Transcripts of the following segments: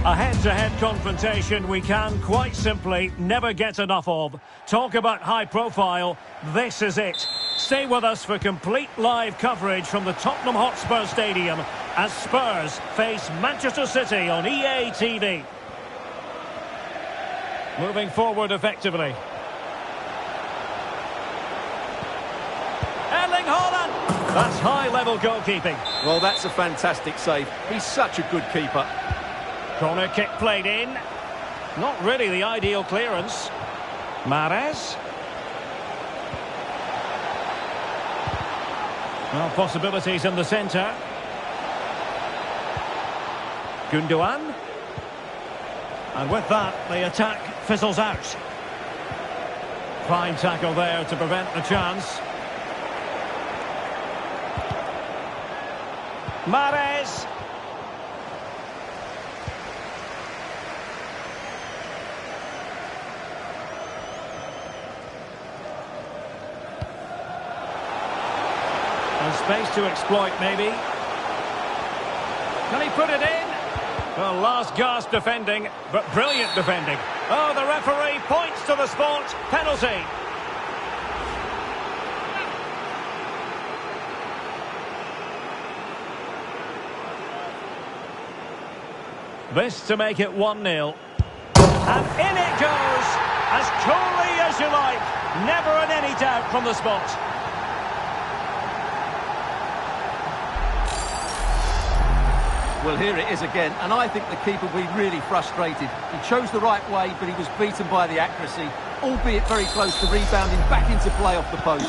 A head-to-head confrontation we can, quite simply, never get enough of. Talk about high profile, this is it. Stay with us for complete live coverage from the Tottenham Hotspur Stadium as Spurs face Manchester City on EA TV. Moving forward effectively. Erling Haaland! That's high-level goalkeeping. Well, that's a fantastic save. He's such a good keeper. Corner kick played in. Not really the ideal clearance. Mahrez. Well, possibilities in the centre. Gundogan. And with that, the attack fizzles out. Fine tackle there to prevent the chance. Mahrez. And space to exploit, maybe. Can he put it in? Well, last gasp defending, but brilliant defending. Oh, the referee points to the spot. Penalty. This to make it 1-0. And in it goes, as coolly as you like. Never in any doubt from the spot. Well, here it is again, and I think the keeper will be really frustrated. He chose the right way, but he was beaten by the accuracy, albeit very close to rebounding back into play off the post.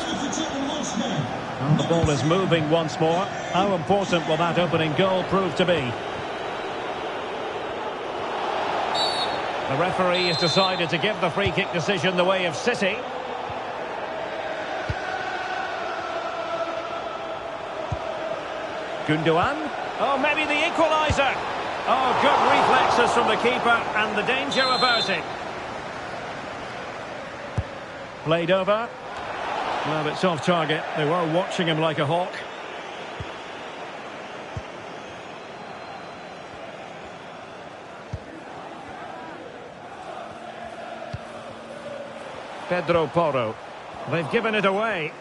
And the ball is moving once more. How important will that opening goal prove to be? The referee has decided to give the free kick decision the way of City. Gundogan. Oh, maybe the equaliser. Oh, good reflexes from the keeper and the danger averted. Played over. Well, it's off target. They were watching him like a hawk. Pedro Porro. They've given it away.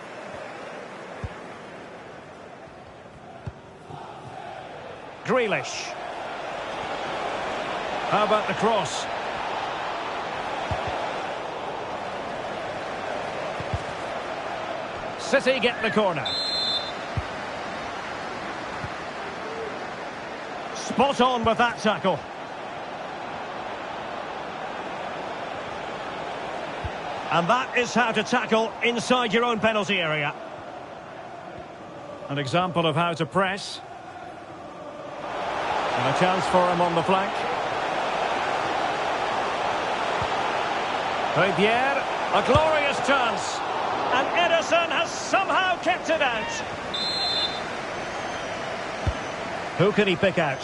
Grealish. How about the cross? City get the corner. Spot on with that tackle. And that is how to tackle inside your own penalty area. An example of how to press. And a chance for him on the flank. Pierre, a glorious chance. And Ederson has somehow kept it out. Who can he pick out?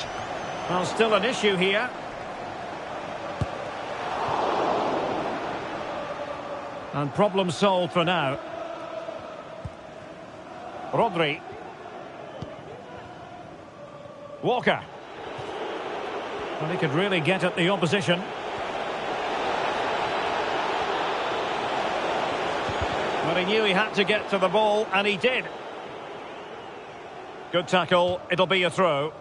Well, still an issue here. And problem solved for now. Rodri. Walker. Well, he could really get at the opposition. But he knew he had to get to the ball, and he did. Good tackle. It'll be a throw.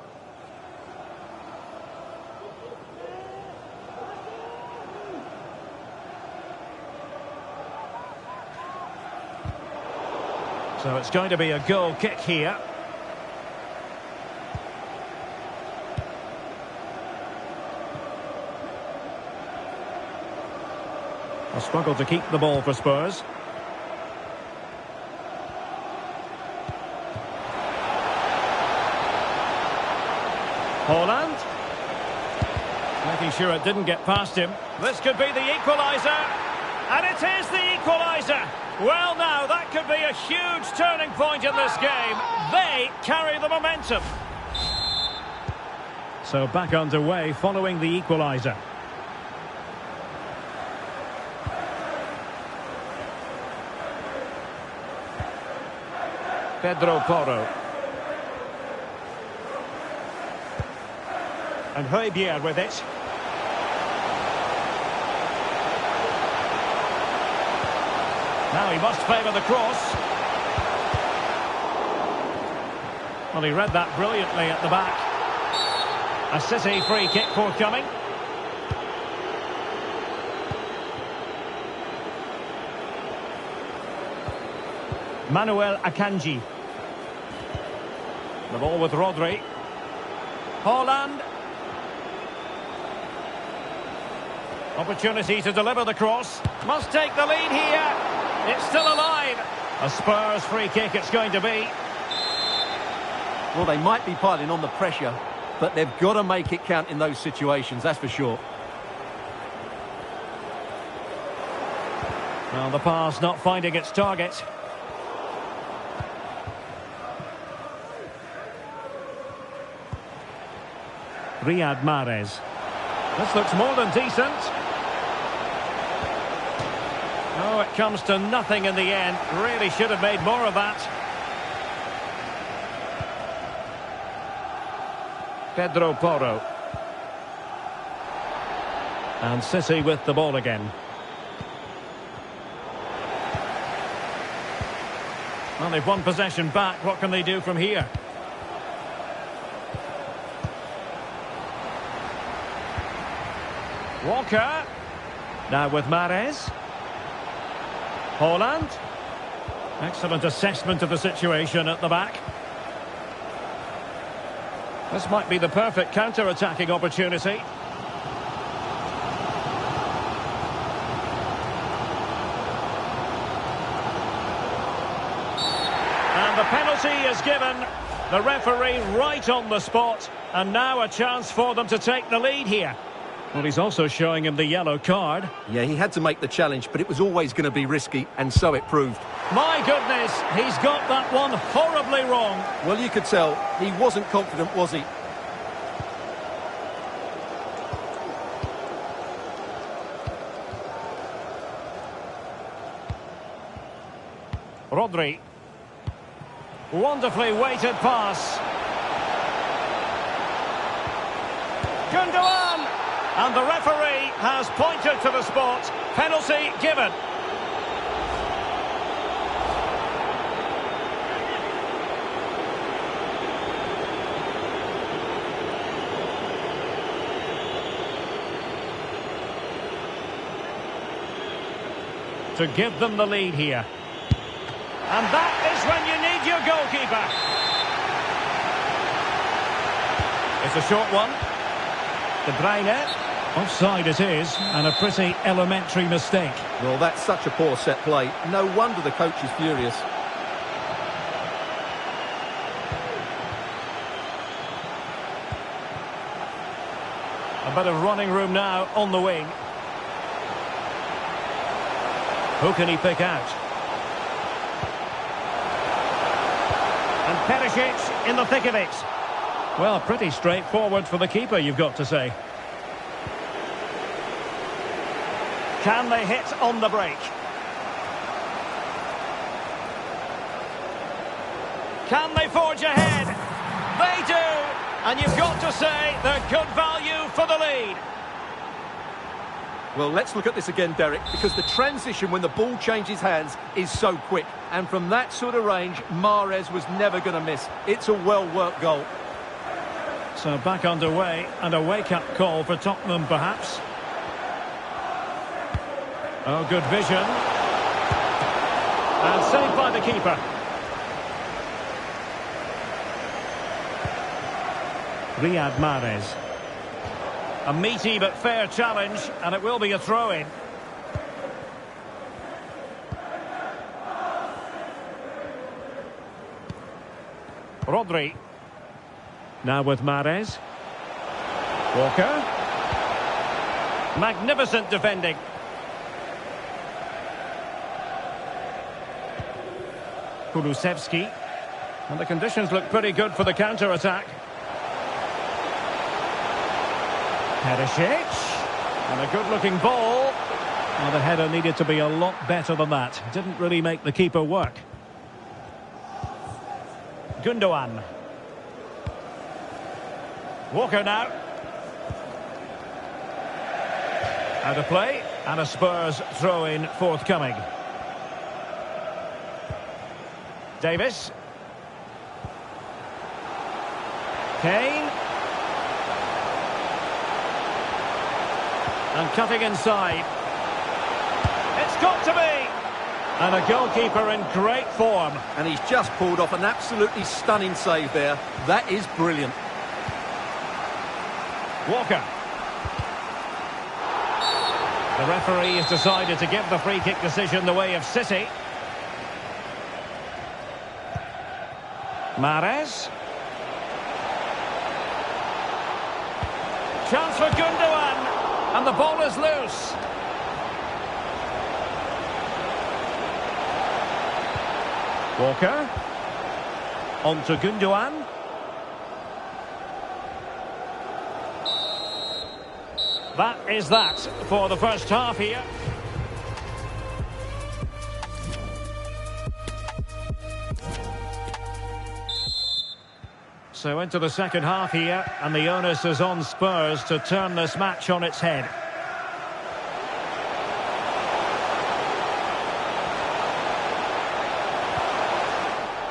So it's going to be a goal kick here. A struggle to keep the ball for Spurs. Haaland. Making sure it didn't get past him. This could be the equaliser. And it is the equaliser. Well, now, that could be a huge turning point in this game. They carry the momentum. So back underway following the equaliser. Pedro Porro. And Højbjerg with it. Now he must favour the cross. Well, he read that brilliantly at the back. A City free kick forthcoming. Manuel Akanji. The ball with Rodri. Haaland. Opportunity to deliver the cross. Must take the lead here. It's still alive. A Spurs free kick it's going to be. Well, they might be piling on the pressure, but they've got to make it count in those situations, that's for sure. Well, the pass not finding its target. Riyad Mahrez. This looks more than decent. Oh, it comes to nothing in the end. Really should have made more of that. Pedro Porro. And City with the ball again. Well, they've won possession back. What can they do from here? Walker. Now with Mahrez. Haaland. Excellent assessment of the situation at the back. This might be the perfect counter-attacking opportunity. And the penalty is given. The referee right on the spot. And now a chance for them to take the lead here. Well, he's also showing him the yellow card. Yeah, he had to make the challenge, but it was always going to be risky, and so it proved. My goodness, he's got that one horribly wrong. Well, you could tell he wasn't confident, was he? Rodri. Wonderfully weighted pass. Gundogan! And the referee has pointed to the spot. Penalty given. To give them the lead here. And that is when you need your goalkeeper. It's a short one. De Bruyne. Offside it is, and a pretty elementary mistake. Well, that's such a poor set play. No wonder the coach is furious. A bit of running room now on the wing. Who can he pick out? And Perisic in the thick of it. Well, pretty straightforward for the keeper, you've got to say. Can they hit on the break? Can they forge ahead? They do! And you've got to say they're good value for the lead. Well, let's look at this again, Derek, because the transition when the ball changes hands is so quick. And from that sort of range, Mahrez was never going to miss. It's a well-worked goal. So back underway, and a wake-up call for Tottenham, perhaps. Oh, good vision. And saved by the keeper. Riyad Mahrez. A meaty but fair challenge, and it will be a throw-in. Rodri. Now with Mahrez. Walker. Magnificent defending. Kulusevski. And the conditions look pretty good for the counter-attack. Perisic. And a good-looking ball. Well, the header needed to be a lot better than that. Didn't really make the keeper work. Gundogan. Walker now. Out of play. And a Spurs throw-in forthcoming. Davis. Kane. And cutting inside. It's got to be! And a goalkeeper in great form. And he's just pulled off an absolutely stunning save there. That is brilliant. Walker. The referee has decided to give the free kick decision the way of City. Mahrez. Chance for Gundogan. And the ball is loose. Walker. On to Gundogan. That is that for the first half here. So into the second half here, and the onus is on Spurs to turn this match on its head.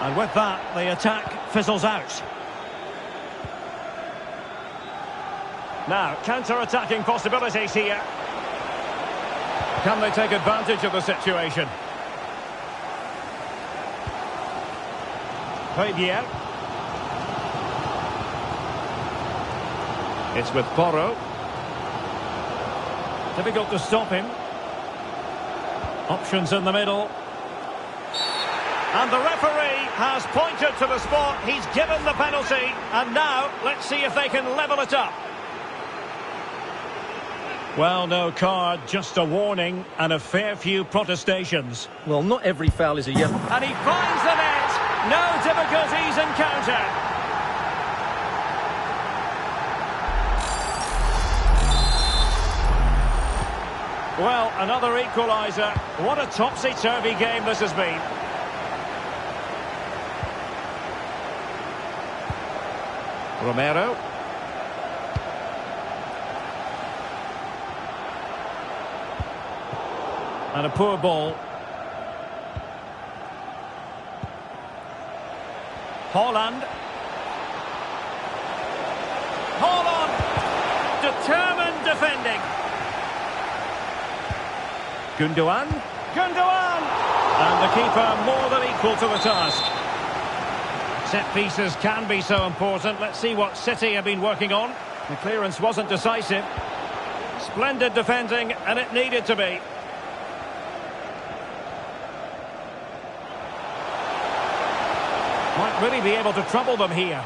And with that, the attack fizzles out. Now, counter-attacking possibilities here. Can they take advantage of the situation? Fabian. It's with Porro. Difficult to stop him. Options in the middle. And the referee has pointed to the spot. He's given the penalty. And now, let's see if they can level it up. Well, no card, just a warning and a fair few protestations. Well, not every foul is a yellow. And he finds the net. No difficulties encountered. Well, another equaliser. What a topsy-turvy game this has been. Romero. And a poor ball. Haaland. Haaland! Determined defending. Gundogan. Gundogan! And the keeper more than equal to the task. Set pieces can be so important. Let's see what City have been working on. The clearance wasn't decisive. Splendid defending, and it needed to be. Might really be able to trouble them here.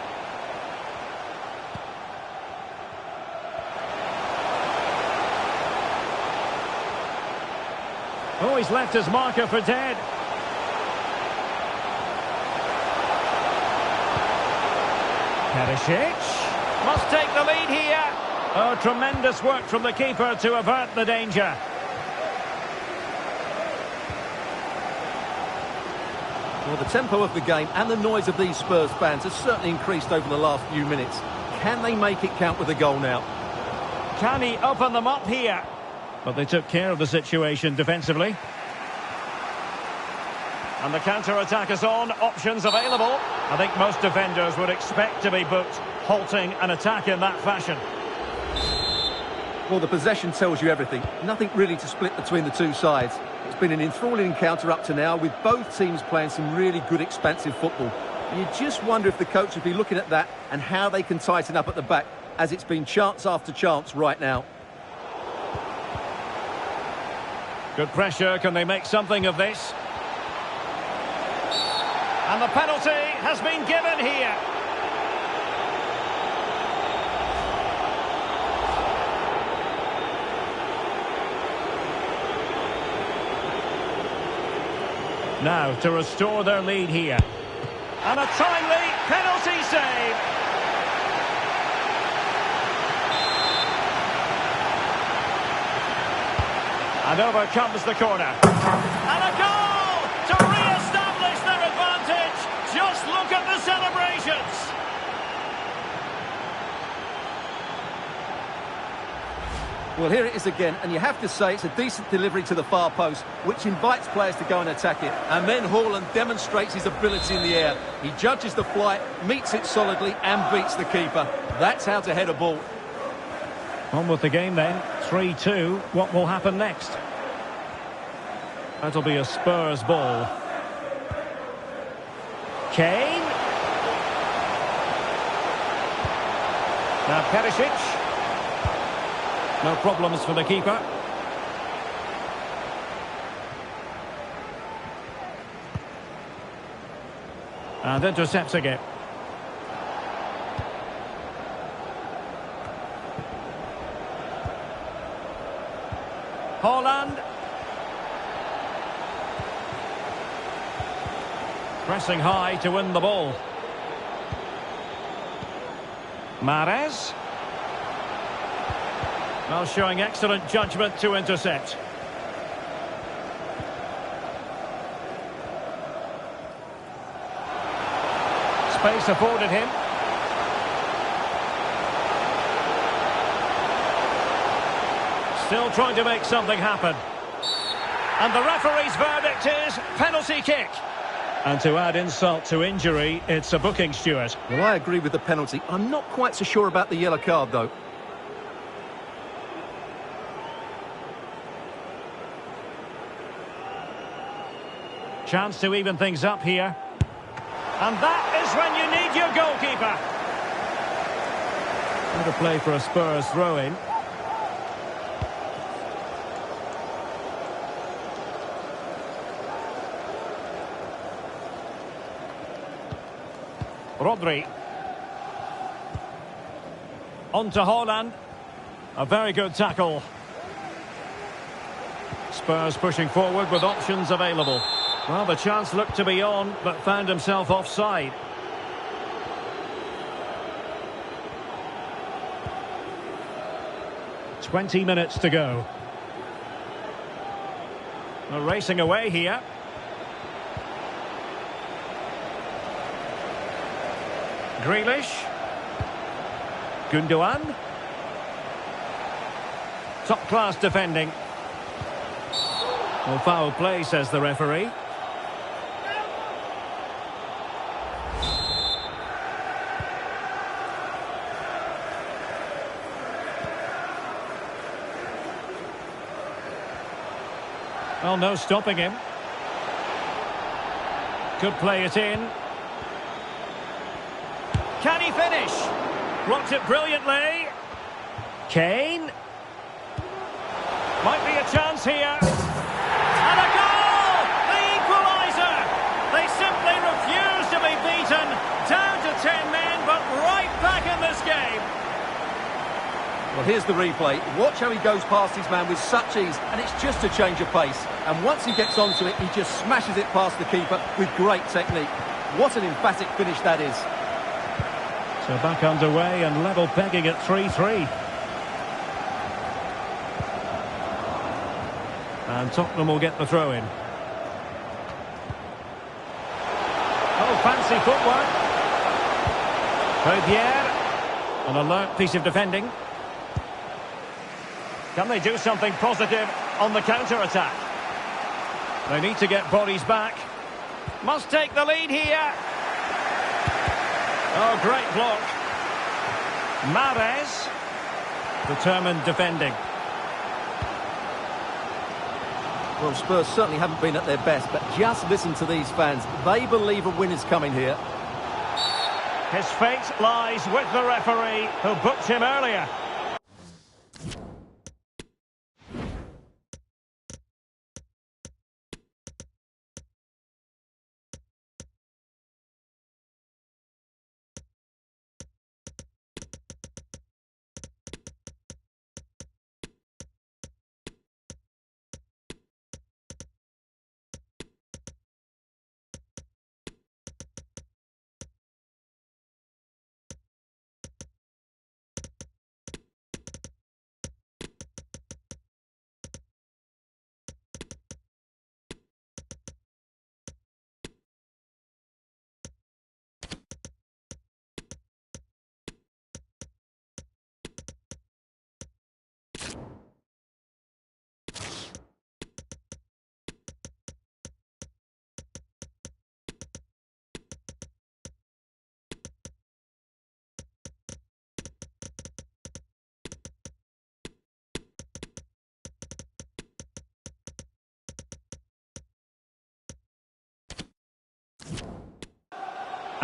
Oh, he's left his marker for dead. Perisic must take the lead here. Oh, tremendous work from the keeper to avert the danger. Well, the tempo of the game and the noise of these Spurs fans has certainly increased over the last few minutes. Can they make it count with a goal now? Can he open them up here? But they took care of the situation defensively. And the counter-attack is on, options available. I think most defenders would expect to be booked, halting an attack in that fashion. Well, the possession tells you everything. Nothing really to split between the two sides. It's been an enthralling encounter up to now, with both teams playing some really good expansive football. And you just wonder if the coach would be looking at that and how they can tighten up at the back, as it's been chance after chance right now. Good pressure, can they make something of this? And the penalty has been given here. Now to restore their lead here. And a timely penalty save. And over comes the corner. And a goal to re-establish their advantage. Just look at the celebrations. Well, here it is again, and you have to say it's a decent delivery to the far post, which invites players to go and attack it. And then Haaland demonstrates his ability in the air. He judges the flight, meets it solidly, and beats the keeper. That's how to head a ball. On with the game then, 3-2. What will happen next? That'll be a Spurs ball. Kane. Now Perisic. No problems for the keeper. And intercepting it. Haaland. Pressing high to win the ball. Mahrez. Well, showing excellent judgment to intercept. Space afforded him. Still trying to make something happen. And the referee's verdict is penalty kick. And to add insult to injury, it's a booking, Stuart. Well, I agree with the penalty. I'm not quite so sure about the yellow card, though. Chance to even things up here. And that is when you need your goalkeeper. What a play for a Spurs throw-in. Rodri. On to Haaland. A very good tackle. Spurs pushing forward with options available. Well, the chance looked to be on, but found himself offside. "20 minutes to go. We're racing away here. Grealish. Gundogan. Top-class defending. Well, foul play, says the referee. Well, no stopping him. Could play it in. Can he finish? Blocked it brilliantly. Kane. Might be a chance here. And a goal! The equaliser! They simply refuse to be beaten. Down to 10 men, but right back in this game. Well, here's the replay. Watch how he goes past his man with such ease, and it's just a change of pace. And once he gets onto it, he just smashes it past the keeper with great technique. What an emphatic finish that is. So back underway and level pegging at 3-3. And Tottenham will get the throw-in. Oh, fancy footwork. Pierre. An alert piece of defending. Can they do something positive on the counter-attack? They need to get bodies back. Must take the lead here. Oh, great block. Mahrez. Determined defending. Well, Spurs certainly haven't been at their best, but just listen to these fans. They believe a win is coming here. His fate lies with the referee who booked him earlier.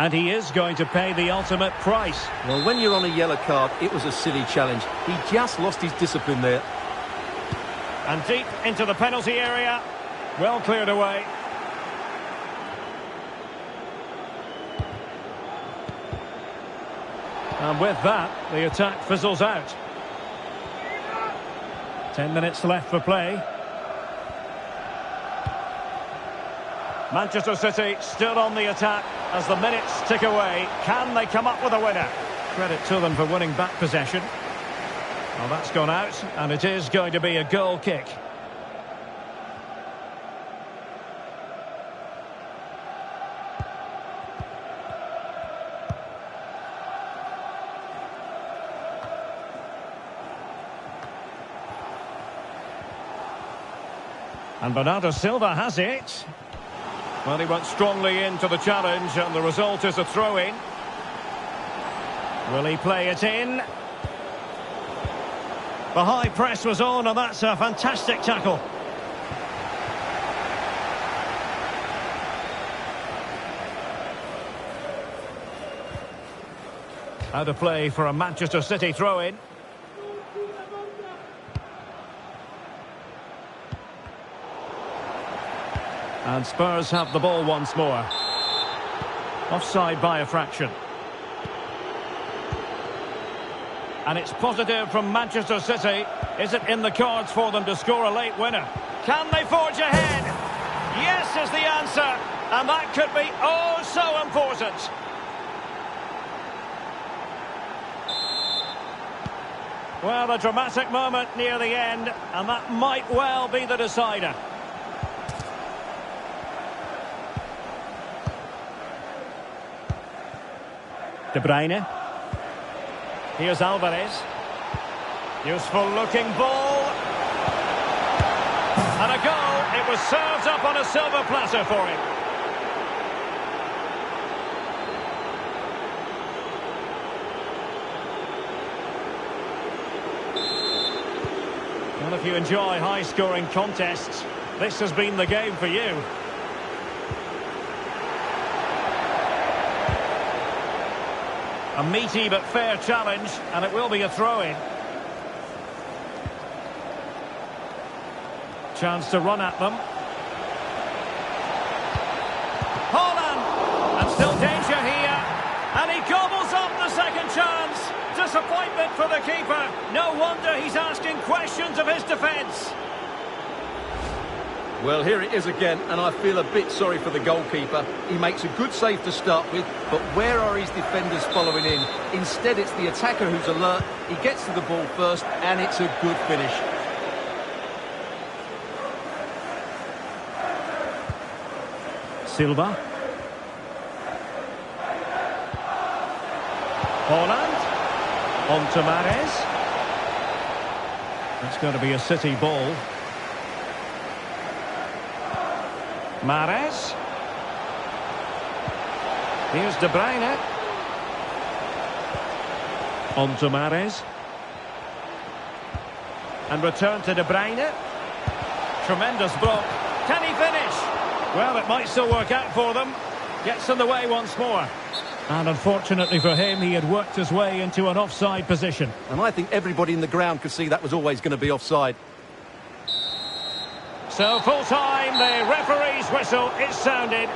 And he is going to pay the ultimate price. Well, when you're on a yellow card, it was a silly challenge. He just lost his discipline there. And deep into the penalty area. Well cleared away. And with that, the attack fizzles out. 10 minutes left for play. Manchester City still on the attack as the minutes tick away. Can they come up with a winner? Credit to them for winning back possession. Well, that's gone out, and it is going to be a goal kick. And Bernardo Silva has it. Well, he went strongly into the challenge, and the result is a throw-in. Will he play it in? The high press was on, and that's a fantastic tackle. Out of play for a Manchester City throw-in. And Spurs have the ball once more. Offside by a fraction. And it's positive from Manchester City. Is it in the cards for them to score a late winner? Can they forge ahead? Yes is the answer. And that could be oh so important. Well, a dramatic moment near the end. And that might well be the decider. De Bruyne. Here's Alvarez. Useful looking ball. And a goal. It was served up on a silver platter for him. Well, if you enjoy high-scoring contests, this has been the game for you. A meaty but fair challenge, and it will be a throw-in. Chance to run at them. Haaland! And still danger here. And he gobbles up the second chance. Disappointment for the keeper. No wonder he's asking questions of his defence. Well, here it is again, and I feel a bit sorry for the goalkeeper. He makes a good save to start with, but where are his defenders following in? Instead, it's the attacker who's alert. He gets to the ball first, and it's a good finish. Silva. Haaland. On to Mahrez. That's going to be a City ball. Mahrez. Here's De Bruyne. On to Mahrez. And return to De Bruyne. Tremendous block. Can he finish? Well, it might still work out for them. Gets in the way once more. And unfortunately for him, he had worked his way into an offside position. And I think everybody in the ground could see that was always going to be offside. So full time, the referee's whistle is sounded.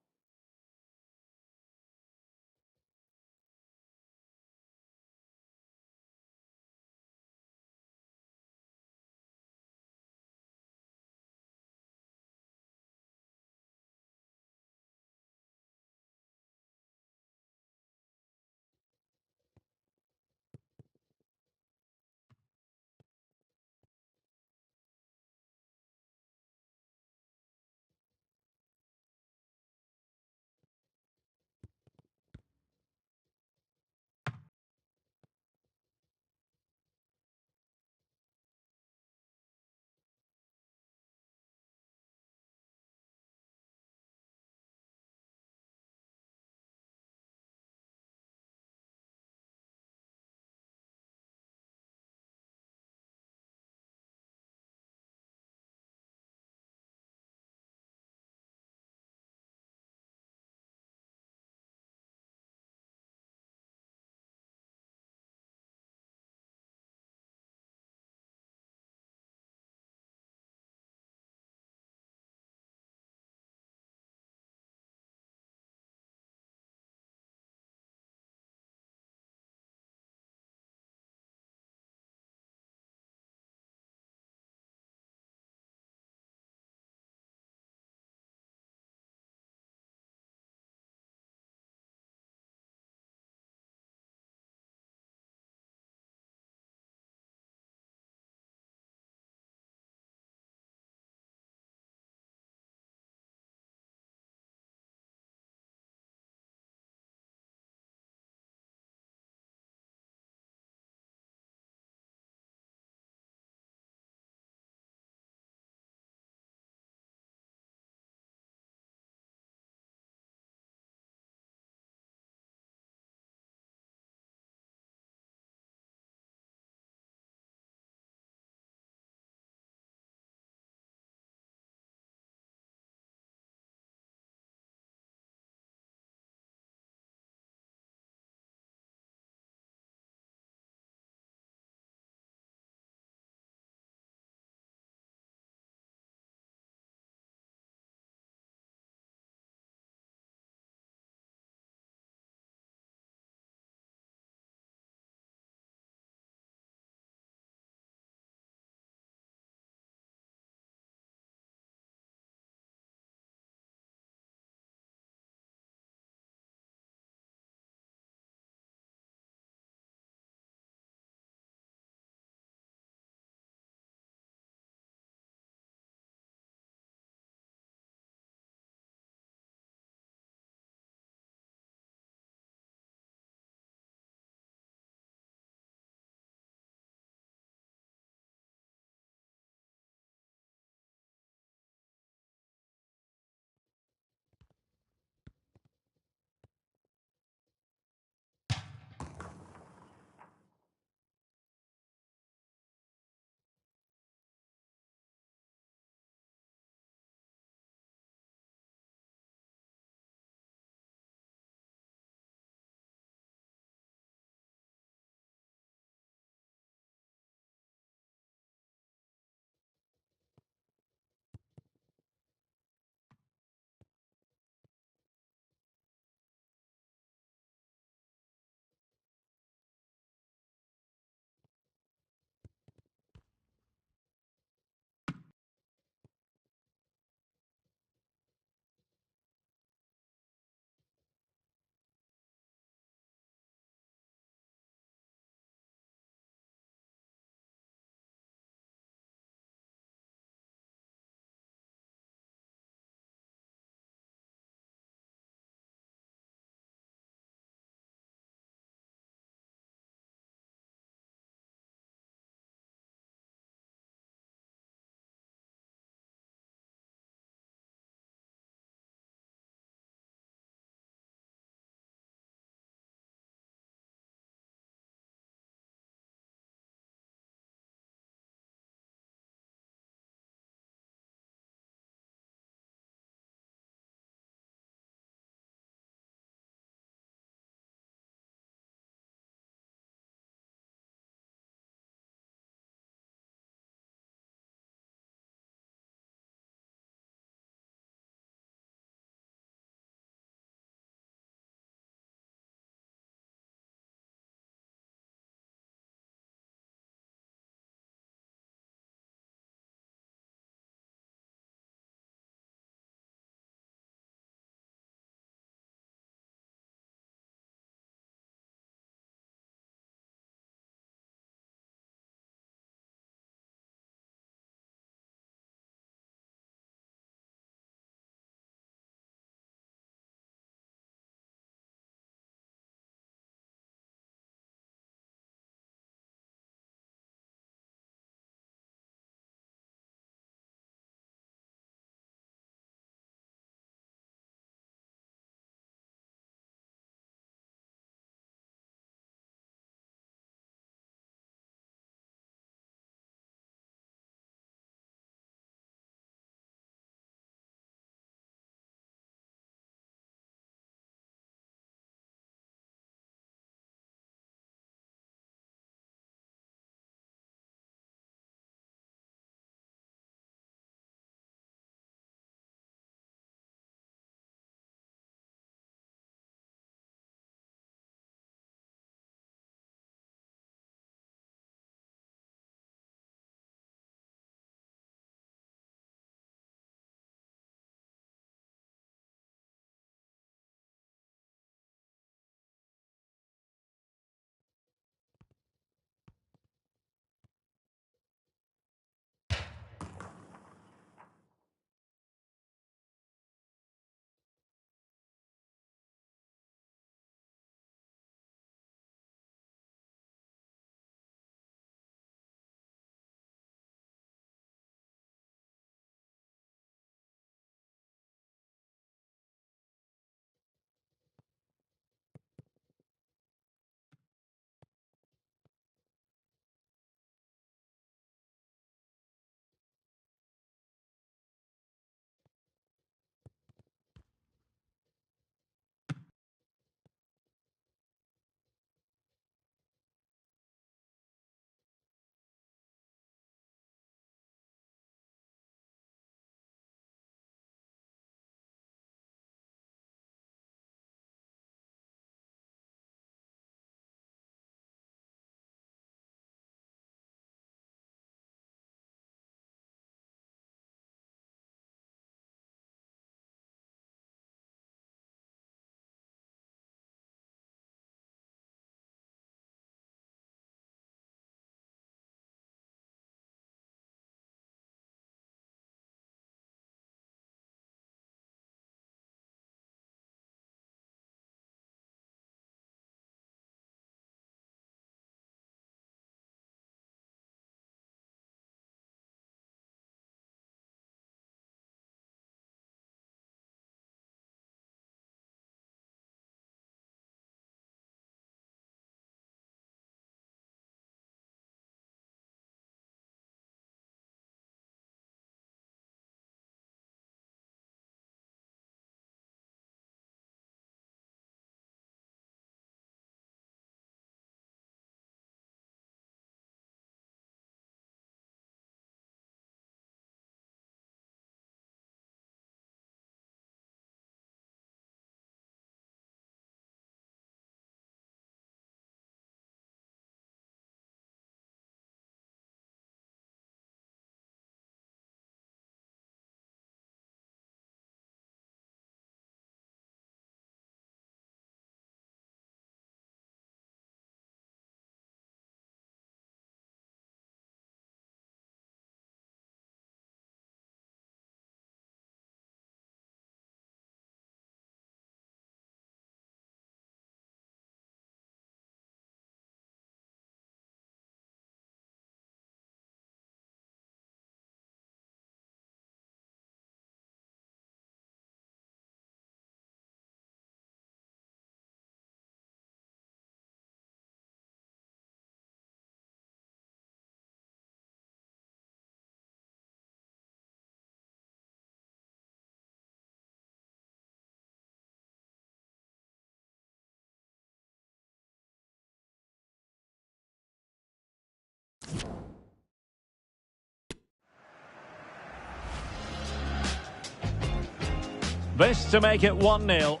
This to make it 1-0.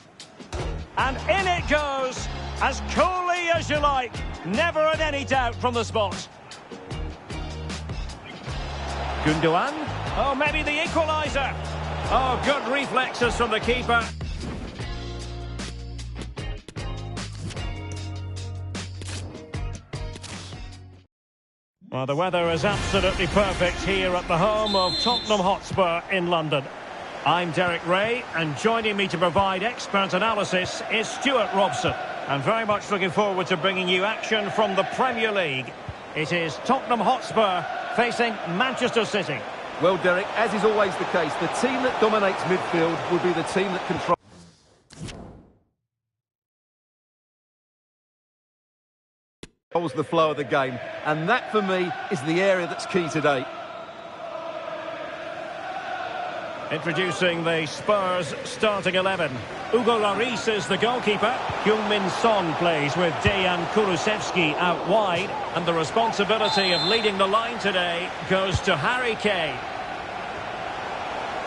And in it goes, as coolly as you like. Never had any doubt from the spot. Gundogan. Oh, maybe the equaliser. Oh, good reflexes from the keeper. Well, the weather is absolutely perfect here at the home of Tottenham Hotspur in London. I'm Derek Ray, and joining me to provide expert analysis is Stuart Robson. I'm very much looking forward to bringing you action from the Premier League. It is Tottenham Hotspur facing Manchester City. Well, Derek, as is always the case, the team that dominates midfield will be the team that controls the flow of the game, and that for me is the area that's key today. Introducing the Spurs starting 11. Hugo Lloris is the goalkeeper. Heung-min Son plays with Dejan Kulusevski out wide, and the responsibility of leading the line today goes to Harry Kane.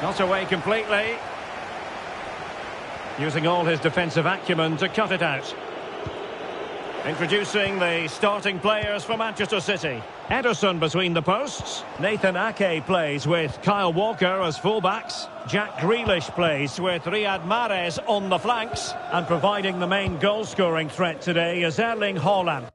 Not away completely. Using all his defensive acumen to cut it out. Introducing the starting players for Manchester City. Ederson between the posts. Nathan Ake plays with Kyle Walker as fullbacks. Jack Grealish plays with Riyad Mahrez on the flanks. And providing the main goal-scoring threat today is Erling Haaland.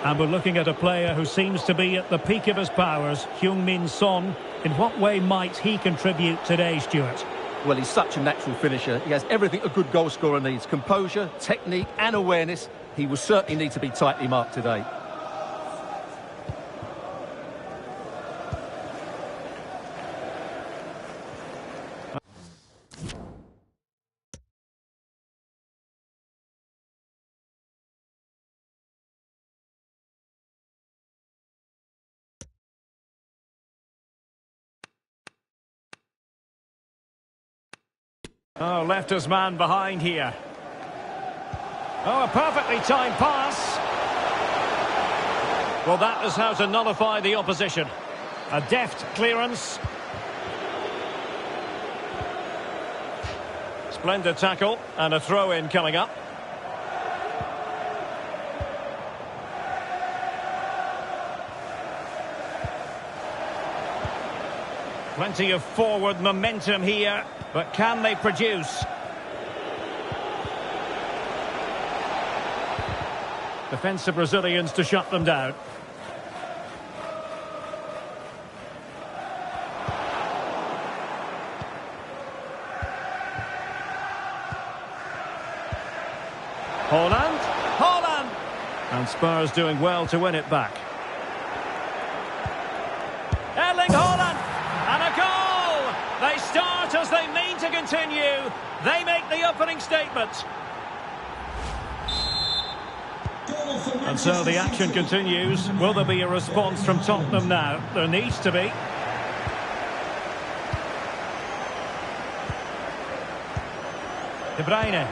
And we're looking at a player who seems to be at the peak of his powers, Heung-min Son. In what way might he contribute today, Stuart? Well, he's such a natural finisher. He has everything a good goal scorer needs. Composure, technique and awareness. He will certainly need to be tightly marked today. Oh, left his man behind here. Oh, a perfectly timed pass. Well, that is how to nullify the opposition. A deft clearance. Splendid tackle and a throw-in coming up. Plenty of forward momentum here, but can they produce? Defensive Brazilians to shut them down. Haaland! And Spurs doing well to win it back. Erling Haaland! And a goal! They start as they mean to continue. They make the opening statement. And so the action continues. Will there be a response from Tottenham now? There needs to be. De Bruyne.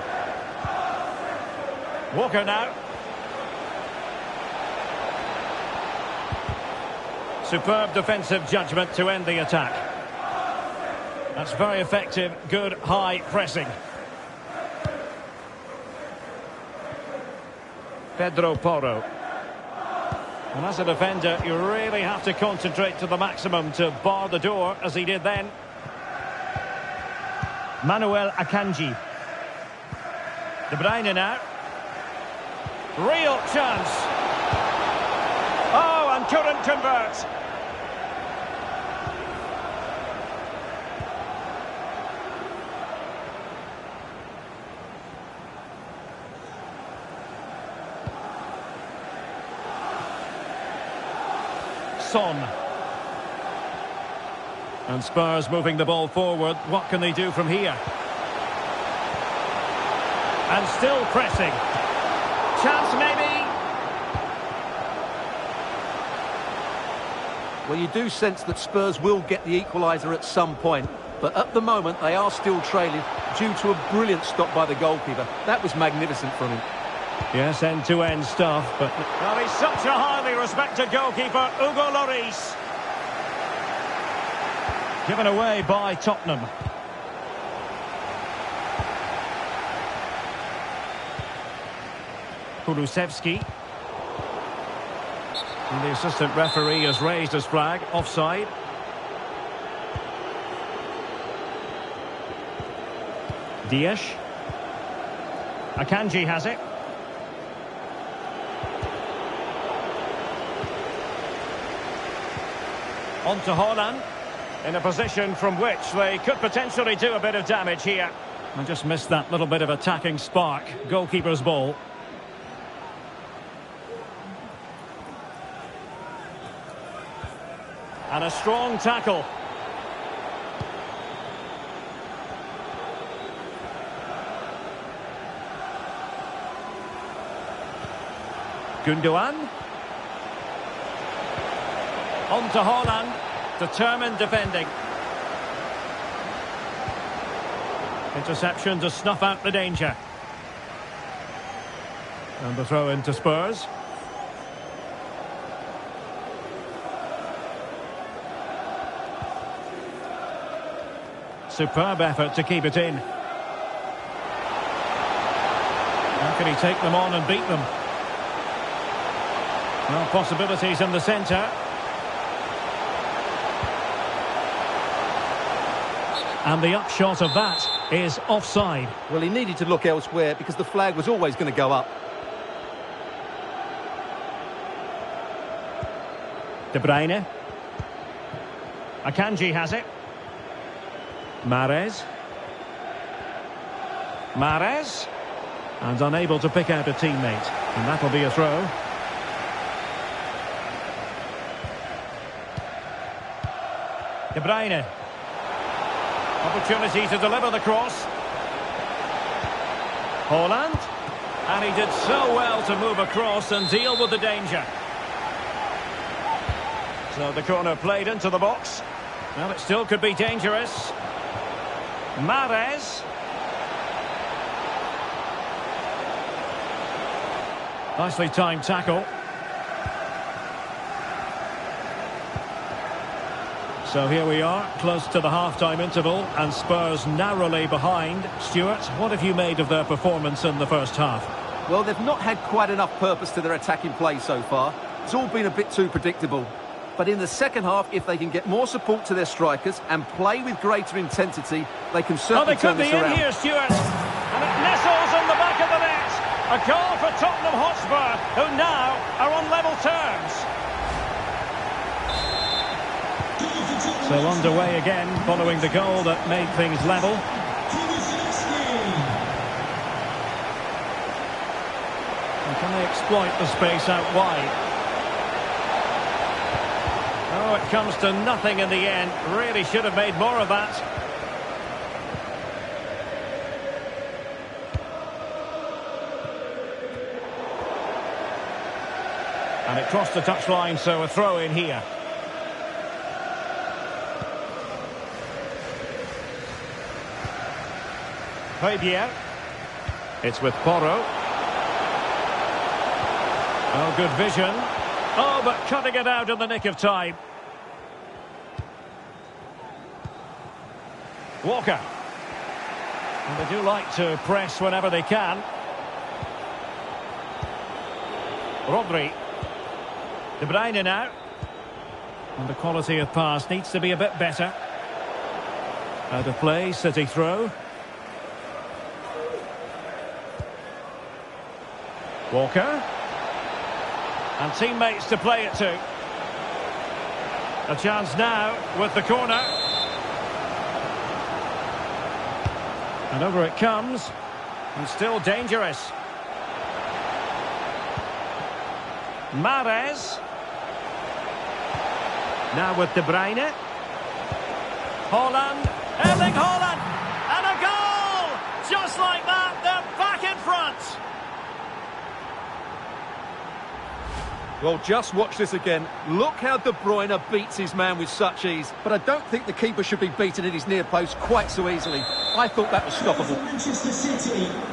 Walker now. Superb defensive judgment to end the attack. That's very effective, good high pressing. Pedro Porro. And as a defender, you really have to concentrate to the maximum to bar the door, as he did then. Manuel Akanji. De Bruyne now. Real chance. Oh, and couldn't convert. Son. And Spurs moving the ball forward. What can they do from here? And still pressing. Chance maybe. Well, you do sense that Spurs will get the equaliser at some point, but at the moment they are still trailing due to a brilliant stop by the goalkeeper. That was magnificent from him. Yes, end-to-end stuff, but... Well, he's such a highly respected goalkeeper, Hugo Lloris. Given away by Tottenham. Kulusevski. And the assistant referee has raised his flag, offside. Dias. Akanji has it. On to Haaland. In a position from which they could potentially do a bit of damage here. I just missed that little bit of attacking spark. Goalkeeper's ball. And a strong tackle. Gundogan. On to Haaland. Determined defending. Interception to snuff out the danger. And the throw into Spurs. Superb effort to keep it in. How can he take them on and beat them? Well, possibilities in the centre. And the upshot of that is offside. Well, he needed to look elsewhere because the flag was always going to go up. De Bruyne. Akanji has it. Mahrez. Mahrez. And unable to pick out a teammate. And that'll be a throw. De Bruyne. Opportunity to deliver the cross. Haaland. And he did so well to move across and deal with the danger. So the corner played into the box. Well, it still could be dangerous. Mahrez. Nicely timed tackle. So here we are, close to the half-time interval, and Spurs narrowly behind. Stuart, what have you made of their performance in the first half? Well, they've not had quite enough purpose to their attacking play so far. It's all been a bit too predictable. But in the second half, if they can get more support to their strikers and play with greater intensity, they can certainly turn this around. They could be in here, Stuart. And it nestles in the back of the net. A goal for Tottenham Hotspur, who now are on level terms. So underway again, following the goal that made things level. And can they exploit the space out wide? Oh, it comes to nothing in the end. Really should have made more of that. And it crossed the touchline, so a throw in here. Fabier. It's with Porro. Oh, good vision. Oh, but cutting it out in the nick of time. Walker. And they do like to press whenever they can. Rodri. De Bruyne now. And the quality of pass needs to be a bit better. Out of play, City throw. Walker. And teammates to play it to. A chance now with the corner. And over it comes. And still dangerous. Now with De Bruyne. Haaland. Erling Haaland. And a goal! Just like that, they're back in front. Well, just watch this again. Look how De Bruyne beats his man with such ease. But I don't think the keeper should be beaten at his near post quite so easily. I thought that was stoppable.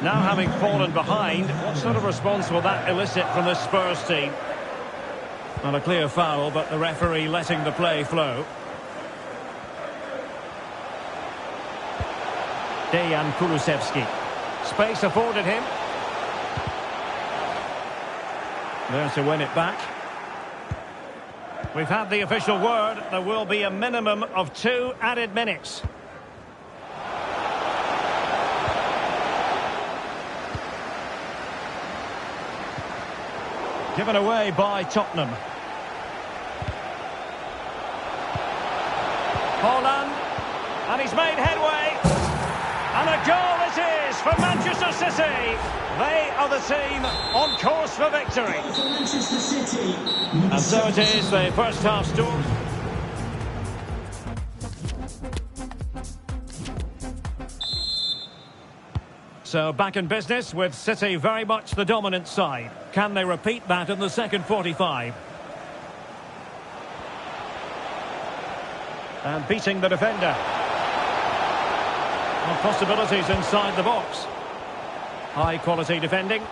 Now having fallen behind, what sort of response will that elicit from the Spurs team? Not a clear foul, but the referee letting the play flow. Dejan Kulusevski. Space afforded him. There to win it back. We've had the official word. There will be a minimum of 2 added minutes. Given away by Tottenham. Haaland. And he's made headway. And a goal it is for Manchester City. They are the team on course for victory. And so it is, the first half story. So back in business with City very much the dominant side. Can they repeat that in the second 45? And beating the defender. And possibilities inside the box. High quality defending.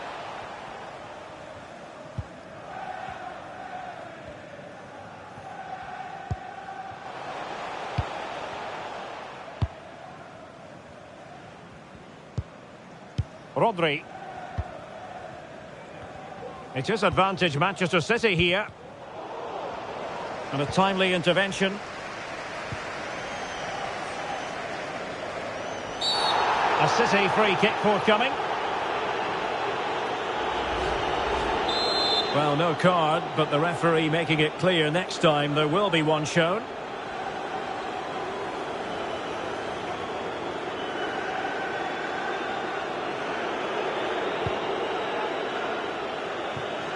Rodri. It is advantage Manchester City here. And a timely intervention. A City free kick forthcoming. Well, no card, but the referee making it clear next time there will be one shown.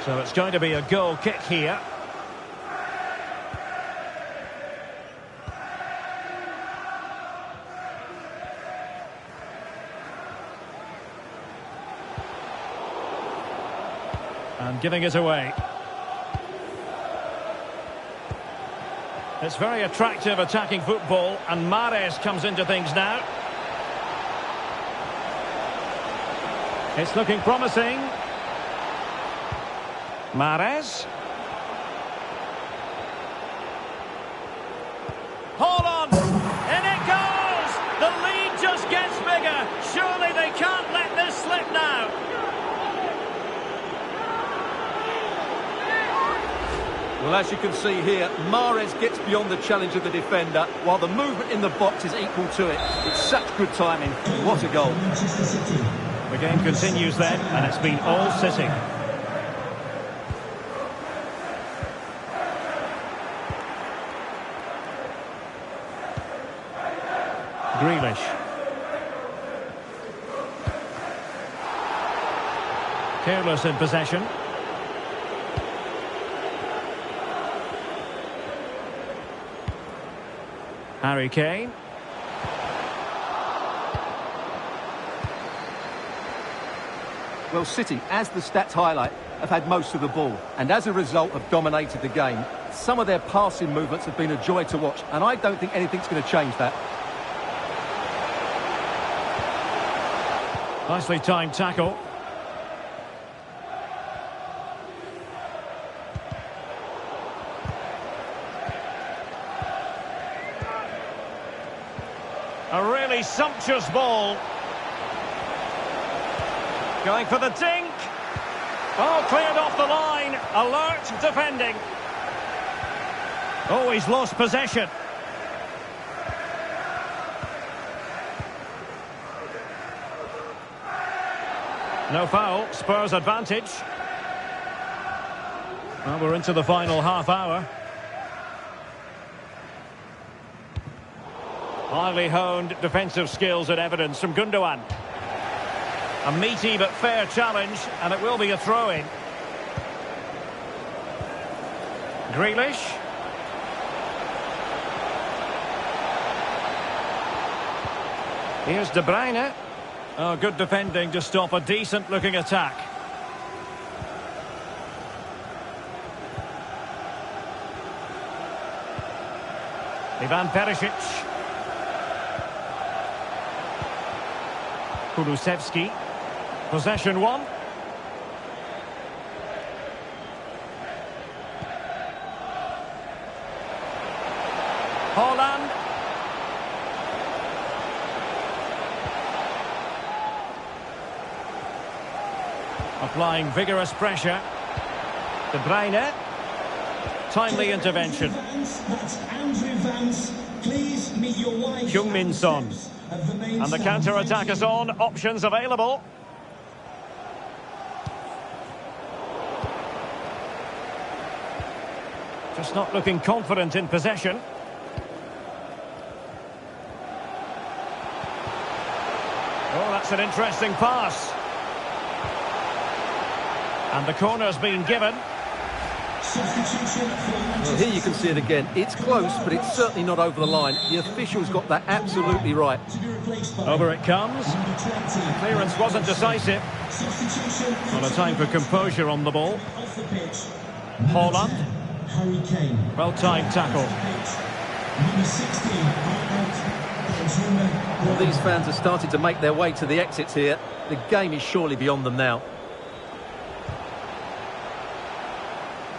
So it's going to be a goal kick here. And giving it away. It's very attractive attacking football, and Mahrez comes into things now. It's looking promising. Mahrez. Haaland! In it goes! The lead just gets bigger. Surely they can't let this slip now. Well, as you can see here, Mahrez gets beyond the challenge of the defender, while the movement in the box is equal to it. It's such good timing. What a goal. The game continues then, and it's been all City. Grealish. Careless in possession. Harry Kane. Well, City, as the stats highlight, have had most of the ball, and as a result have dominated the game. Some of their passing movements have been a joy to watch, and I don't think anything's going to change that. Nicely timed tackle. A really sumptuous ball. Going for the dink. Oh, cleared off the line. Alert defending. Oh, he's lost possession. No foul, Spurs advantage. Well, we're into the final half hour. Highly honed defensive skills and evidence from Gundogan. A meaty but fair challenge, and it will be a throw-in. Grealish. Here's De Bruyne. Oh, good defending to stop a decent-looking attack. Ivan Perisic. Kulusevski. Possession one. Haaland. Applying vigorous pressure. De Bruyne. Timely intervention. Heung-min Son. And the counter-attack is on. Options available. Just not looking confident in possession. Oh, that's an interesting pass. And the corner's been given. Well, here you can see it again. It's close, but it's certainly not over the line. The official's got that absolutely right. Over it comes. Clearance wasn't decisive. Not a time for composure on the ball. Haaland. Well-timed tackle. Well, these fans are starting to make their way to the exits here. The game is surely beyond them now.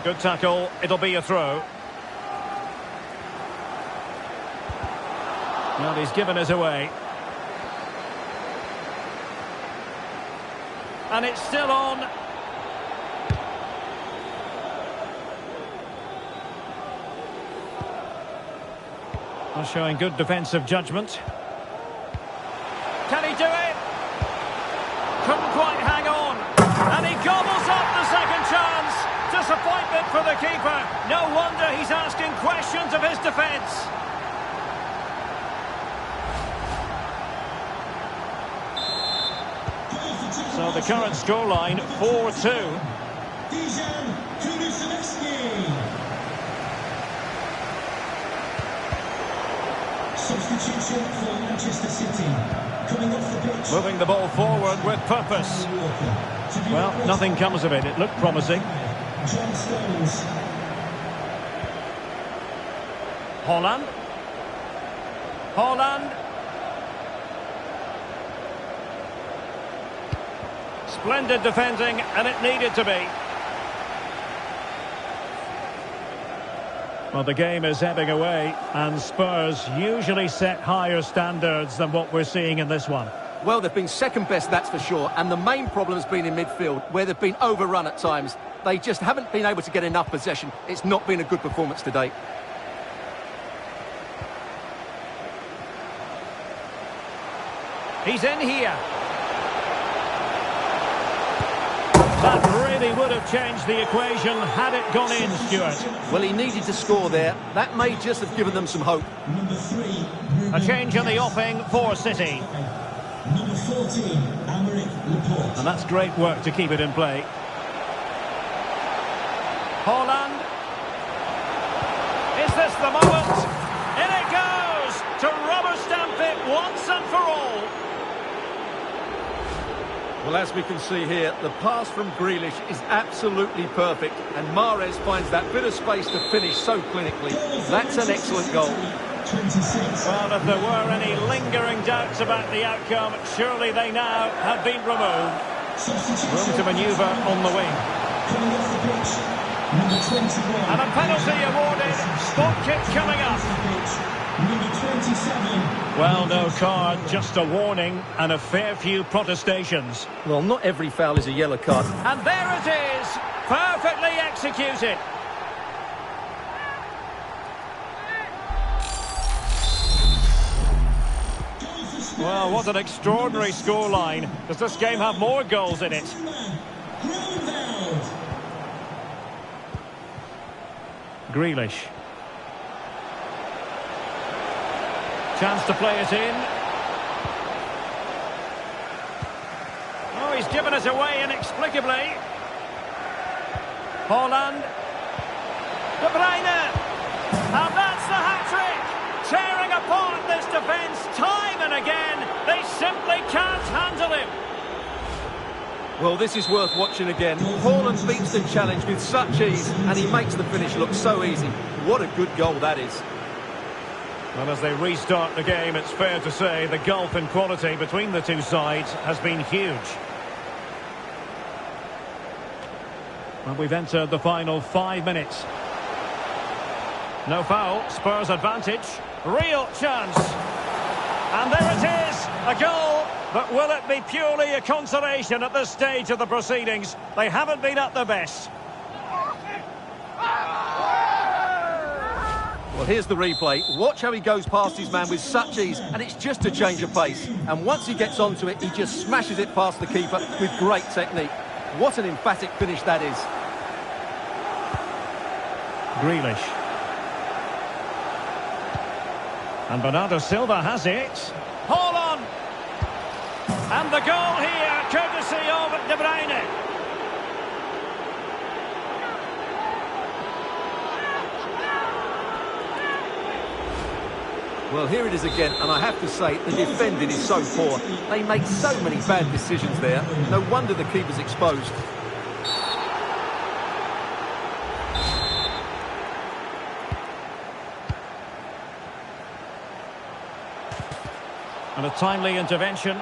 Good tackle. It'll be a throw. Well, he's given us away. And it's still on. Well, showing good defensive judgment. Can he do it? Couldn't quite hang on. And he gobbles up the second chance. Disappointment for the keeper. No wonder he's asking questions of his defence. So the current scoreline 4-2. Substitution for Manchester City. Coming off the pitch. Moving the ball forward with purpose. Well, nothing comes of it. It looked promising. John Stones. Haaland. Haaland. Splendid defending, and it needed to be. Well, the game is ebbing away, and Spurs usually set higher standards than what we're seeing in this one. Well, they've been second best, that's for sure. And the main problem has been in midfield, where they've been overrun at times. They just haven't been able to get enough possession. It's not been a good performance to date. He's in here. That really would have changed the equation had it gone in, Stuart. Well, he needed to score there. That may just have given them some hope. Number 3. A change in the offing for City. Number 14. Aymeric Laporte. And that's great work to keep it in play. Haaland. Is this the moment? In it goes! To rubber stamp it once and for all. Well, as we can see here, the pass from Grealish is absolutely perfect. And Mahrez finds that bit of space to finish so clinically. That's an excellent goal. 26. Well, if there were any lingering doubts about the outcome, surely they now have been removed. Room to manoeuvre on the wing. Coming off the pitch. Number 21. And a penalty awarded. Spot kick coming up. Number 27. Well, no card, just a warning and a fair few protestations. Well, not every foul is a yellow card. And there it is, perfectly executed. Well, what an extraordinary scoreline. Does this game have more goals in it? Grealish. Chance to play it in. Oh, he's given us away inexplicably. Haaland. De Bruyne. And that's the hat-trick. Tearing apart this defence time in again. They simply can't handle him. Well, this is worth watching again. Haaland beats the challenge with such ease, and he makes the finish look so easy. What a good goal that is. Well, as they restart the game, it's fair to say the gulf in quality between the two sides has been huge. Well, we've entered the final 5 minutes. No foul, Spurs advantage. Real chance. And there it is, a goal. But will it be purely a consolation at this stage of the proceedings? They haven't been at their best. Well, here's the replay. Watch how he goes past his man with such ease, and it's just a change of pace. And once he gets onto it, he just smashes it past the keeper with great technique. What an emphatic finish that is. Grealish. And Bernardo Silva has it. Haaland! And the goal here, courtesy of De Bruyne. Well, here it is again, and I have to say, the defending is so poor. They make so many bad decisions there. No wonder the keeper's exposed. And a timely intervention.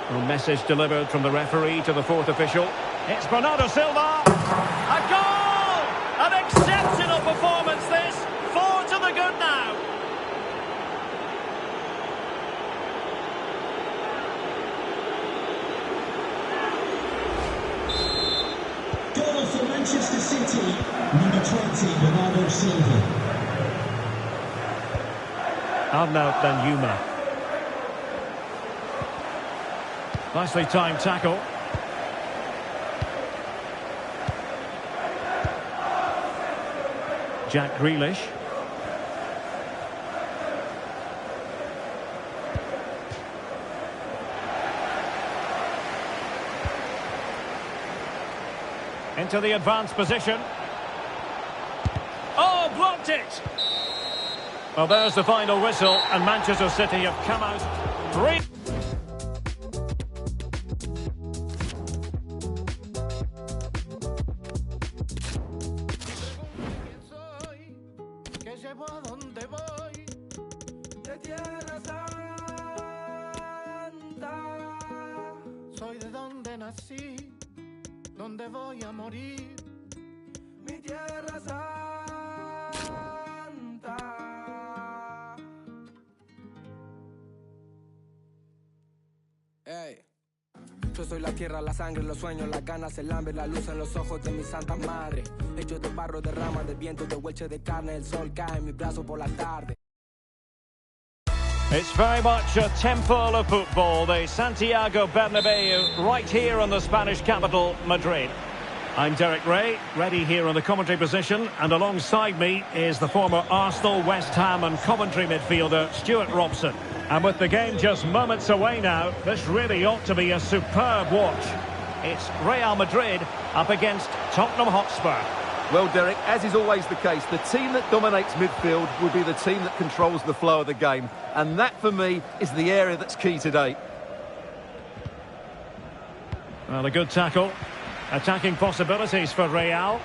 A message delivered from the referee to the fourth official. It's Bernardo Silva. A goal! An exceptional performance this. 4 to the good now. Goal for Manchester City, number 20, Bernardo Silva. Arnaut Danjuma. Nicely timed tackle. Jack Grealish. Into the advanced position. Oh, blocked it! Well, there's the final whistle, and Manchester City have come out. Soy de donde nací, donde voy a morir, mi tierra santa. Hey. Yo soy la tierra, la sangre, los sueños, las ganas, el hambre, la luz en los ojos de mi santa madre. Hecho de barro, de rama, de viento, de huelche de carne, el sol cae en mi brazo por la tarde. It's very much a temple of football, the Santiago Bernabeu, right here in the Spanish capital, Madrid. I'm Derek Ray, ready here in the commentary position, and alongside me is the former Arsenal, West Ham and Coventry midfielder, Stuart Robson. And with the game just moments away now, this really ought to be a superb watch. It's Real Madrid up against Tottenham Hotspur. Well, Derek, as is always the case, the team that dominates midfield will be the team that controls the flow of the game. And that, for me, is the area that's key today. Well, a good tackle. Attacking possibilities for Real.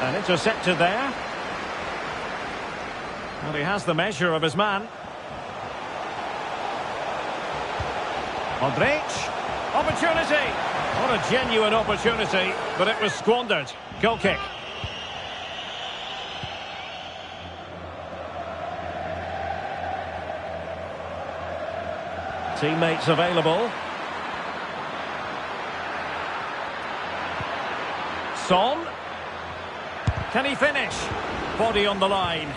And intercepted there. Well, he has the measure of his man. Modric. Opportunity. What a genuine opportunity, but it was squandered. Goal kick. Teammates available. Son. Can he finish? Body on the line.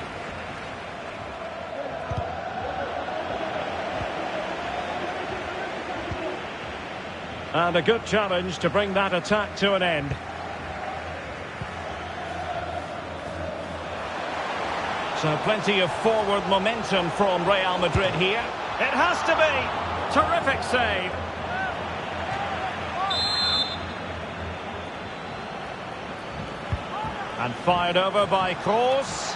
And a good challenge to bring that attack to an end. So plenty of forward momentum from Real Madrid here. It has to be. Terrific save. And fired over by Kroos.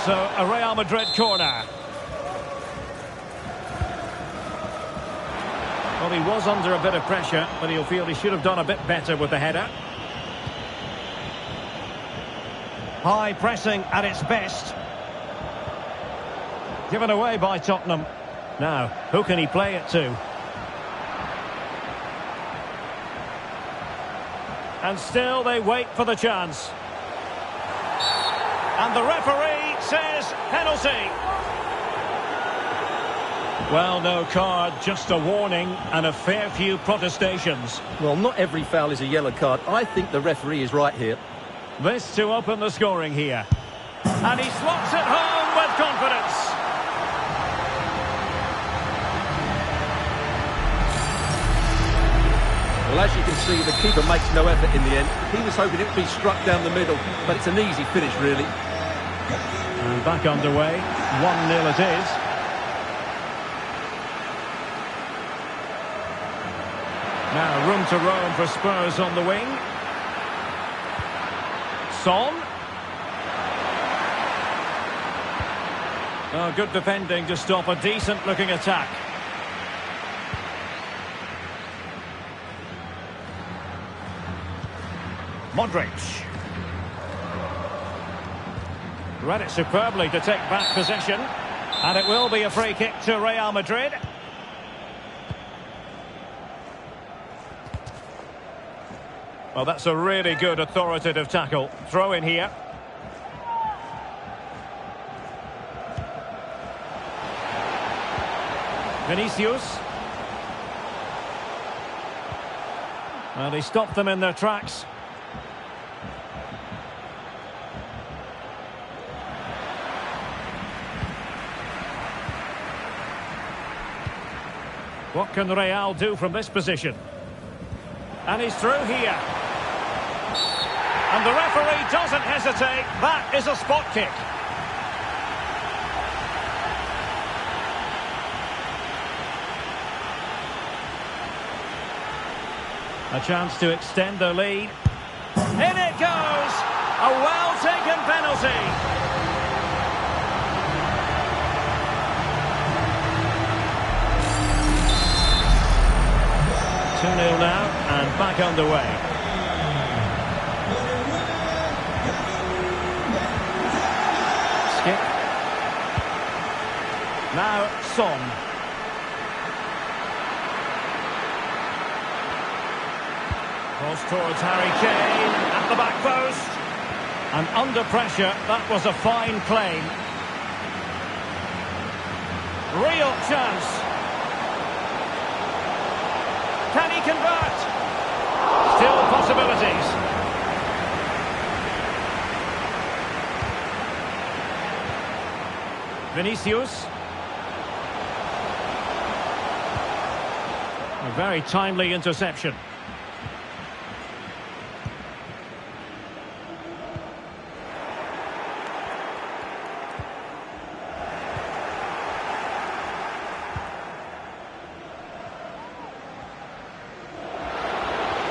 So, a Real Madrid corner. Well, he was under a bit of pressure, but he'll feel he should have done a bit better with the header. High pressing at its best. Given away by Tottenham. Now, who can he play it to? And still they wait for the chance. And the referee says penalty. Well, no card, just a warning and a fair few protestations. Well, not every foul is a yellow card. I think the referee is right here. This to open the scoring here. And he slots it home with confidence. Well, as you can see, the keeper makes no effort in the end. He was hoping it would be struck down the middle, but it's an easy finish, really. And back underway. 1-0 it is. Now room to roam for Spurs on the wing. Son. Oh, good defending to stop a decent-looking attack. Modric. Read it superbly to take back possession. And it will be a free kick to Real Madrid. Well, that's a really good authoritative tackle. Throw in here. Vinicius. Well, he stopped them in their tracks. What can Real do from this position? And he's through here. And the referee doesn't hesitate. That is a spot kick. A chance to extend their lead. In it goes! A well-taken penalty. 2-0 now, and back underway. Skip. Now, Son. Cross towards Harry Kane, at the back post. And under pressure, that was a fine claim. Real chance. Can he convert? Still possibilities. Vinicius. A very timely interception.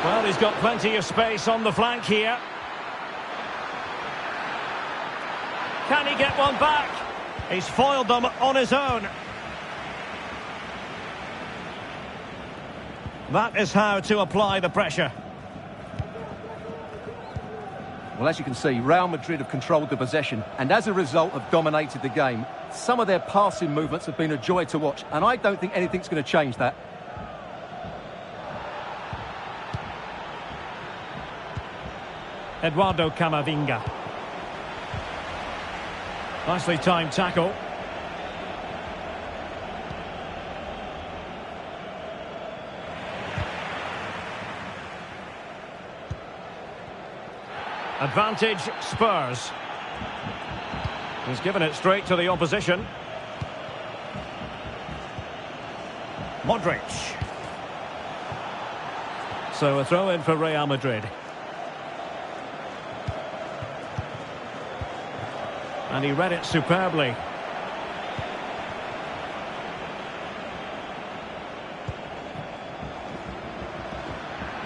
Well, he's got plenty of space on the flank here. Can he get one back? He's foiled them on his own. That is how to apply the pressure. Well, as you can see, Real Madrid have controlled the possession and as a result have dominated the game. Some of their passing movements have been a joy to watch, and I don't think anything's going to change that. Eduardo Camavinga. Nicely timed tackle. Advantage Spurs. He's given it straight to the opposition. Modric. So a throw in for Real Madrid. And he read it superbly.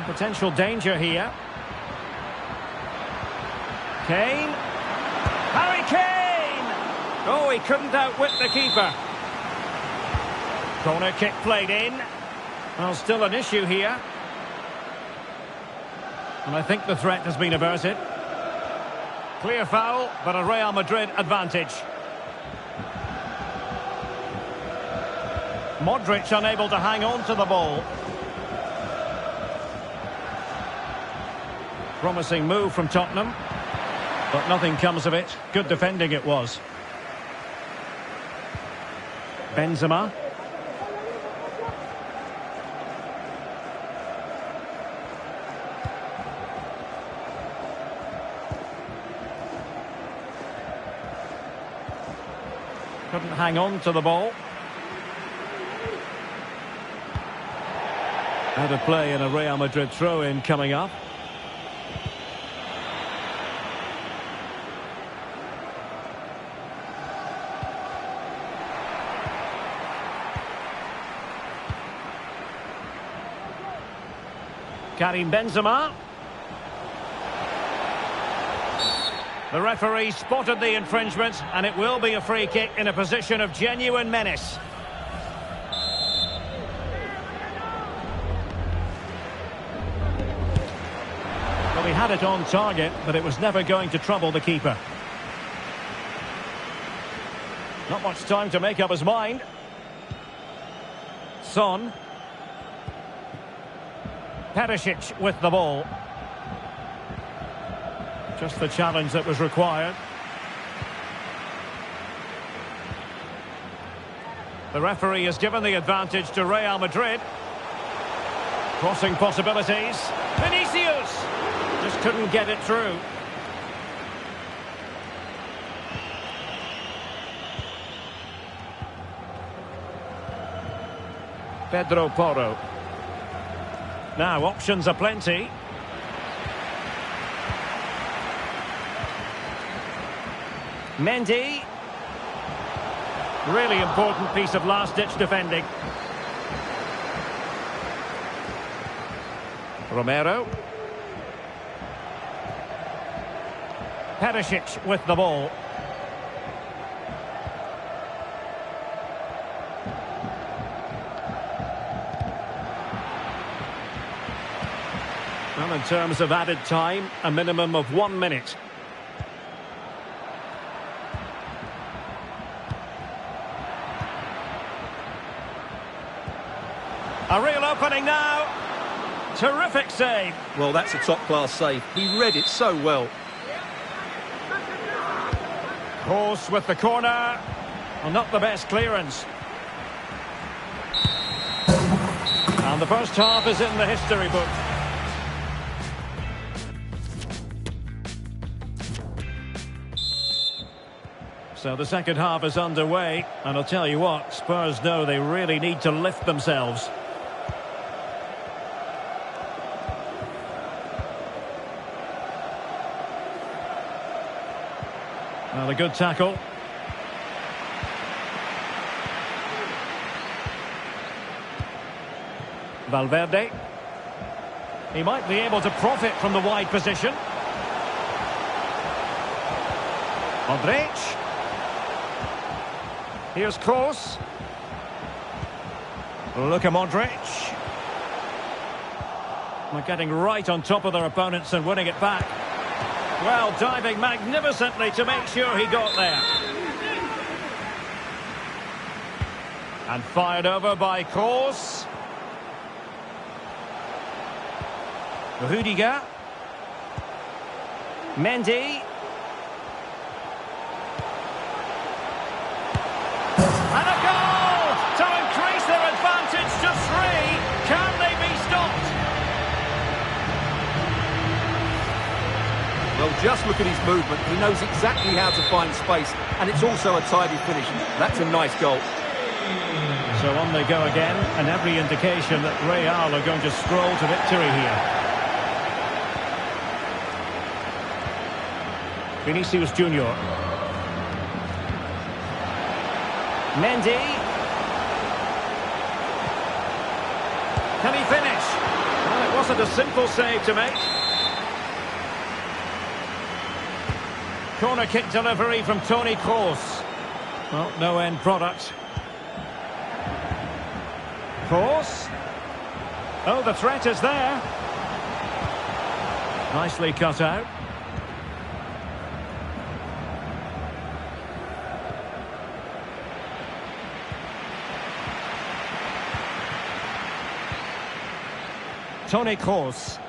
Potential danger here. Kane. Harry Kane! Oh, he couldn't outwit the keeper. Corner kick played in. Well, still an issue here. And I think the threat has been averted. Clear foul, but a Real Madrid advantage. Modric unable to hang on to the ball. Promising move from Tottenham. But nothing comes of it. Good defending it was. Benzema. Couldn't hang on to the ball. Out of play in a Real Madrid throw-in coming up. Karim Benzema. The referee spotted the infringement, and it will be a free kick in a position of genuine menace. Well, he had it on target, but it was never going to trouble the keeper. Not much time to make up his mind. Son. Perisic with the ball. Just the challenge that was required. The referee has given the advantage to Real Madrid. Crossing possibilities. Vinicius! Just couldn't get it through. Pedro Porro. Now, options are plenty. Mendy. Really important piece of last-ditch defending. Romero. Perisic with the ball. Well, in terms of added time, a minimum of 1 minute. A real opening now. Terrific save. Well, that's a top-class save. He read it so well. Horse with the corner. Well, not the best clearance. And the first half is in the history book. So the second half is underway, and I'll tell you what, Spurs know they really need to lift themselves. Well, a good tackle. Valverde. He might be able to profit from the wide position. Modric. Here's Kroos. Luka Modric. They're getting right on top of their opponents and winning it back. Well, diving magnificently to make sure he got there. And fired over by Kroos. Rudiger. Mendy. And a goal to increase their advantage to 3. Can they be stopped? Well, just look at his movement. He knows exactly how to find space, and it's also a tidy finish. That's a nice goal. So on they go again, and every indication that Real are going to stroll to victory here. Vinicius Junior. Mendy. Can he finish? Well, it wasn't a simple save to make. Corner kick delivery from Toni Kroos. Well, no end product. Kroos. Oh, the threat is there. Nicely cut out. Toni Kroos.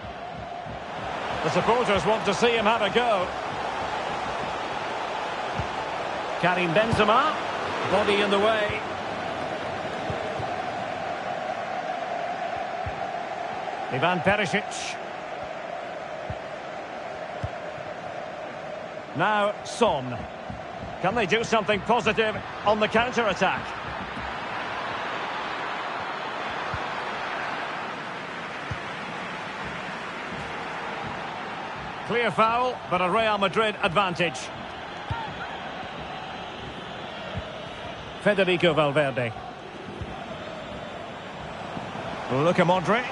The supporters want to see him have a go. Karim Benzema. Body in the way. Ivan Perisic. Now Son. Can they do something positive on the counter-attack? Clear foul, but a Real Madrid advantage. Federico Valverde. Luka Modric.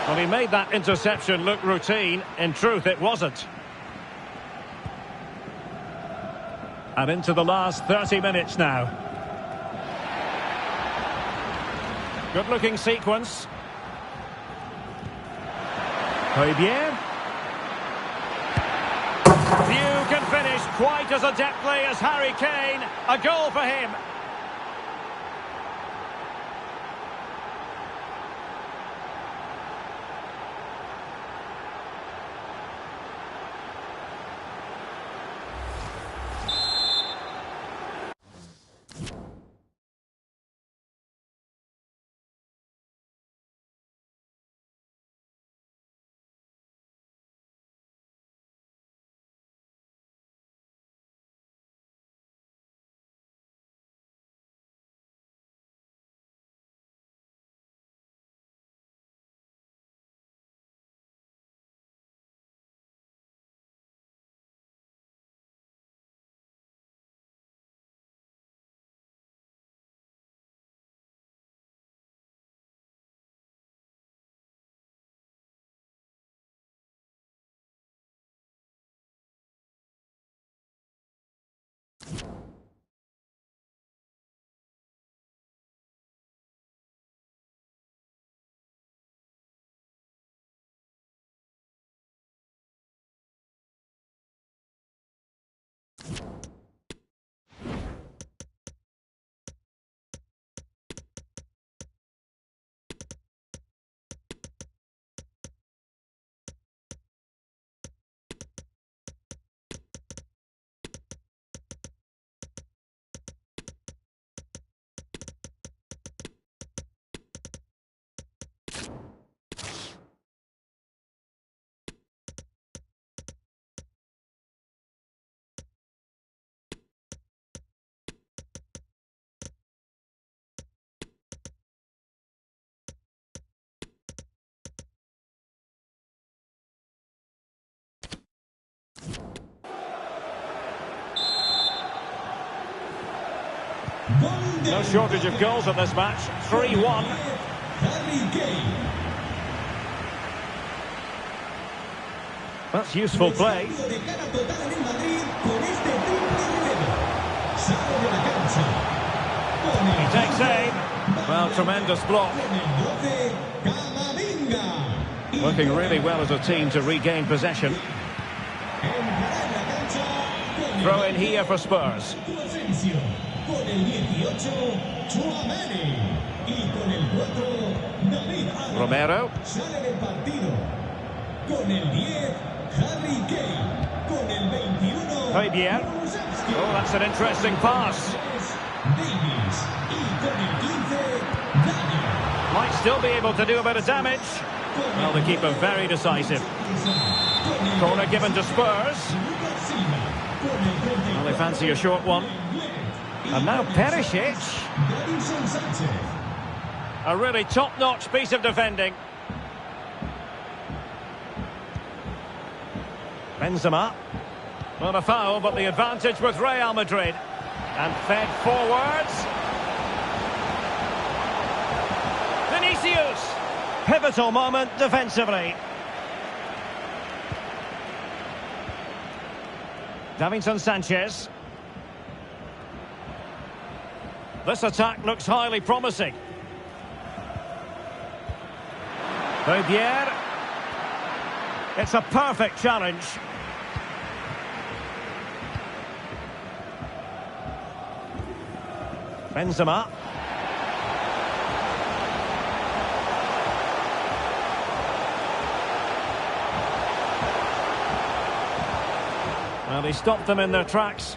Well, he made that interception look routine. In truth, it wasn't. And into the last 30 minutes now. Good-looking sequence. Højbjerg. Few can finish quite as adeptly as Harry Kane. A goal for him. No shortage of goals in this match. 3-1. That's useful play. He takes aim. Well, tremendous block. Working really well as a team to regain possession. Throw in here for Spurs. Con el 18, Tchouaméni. Y con el 4, David Alaba. Romero. Sale del partido. Con el 10, Harry Kane. Con el 21, Højbjerg. Oh, that's an interesting pass. Davies. Y con el 15, Daniel. Might still be able to do a bit of damage. Well, the keeper very decisive. Corner given to Spurs. Well, they fancy a short one. And now Perisic. A really top-notch piece of defending. Benzema. Not a foul, but the advantage with Real Madrid. And fed forwards. Vinicius. pivotal moment defensively. Davinson Sanchez. This attack looks highly promising. Rivière. It's a perfect challenge. Benzema. Well, he stopped them in their tracks.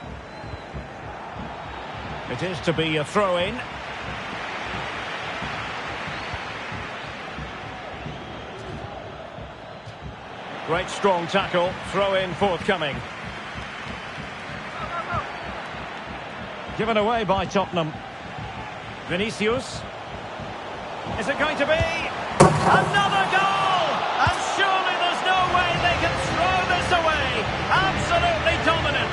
It is to be a throw-in. Great strong tackle, throw-in forthcoming. Given away by Tottenham. Vinicius. Is it going to be? Another goal! And surely there's no way they can throw this away. Absolutely dominant.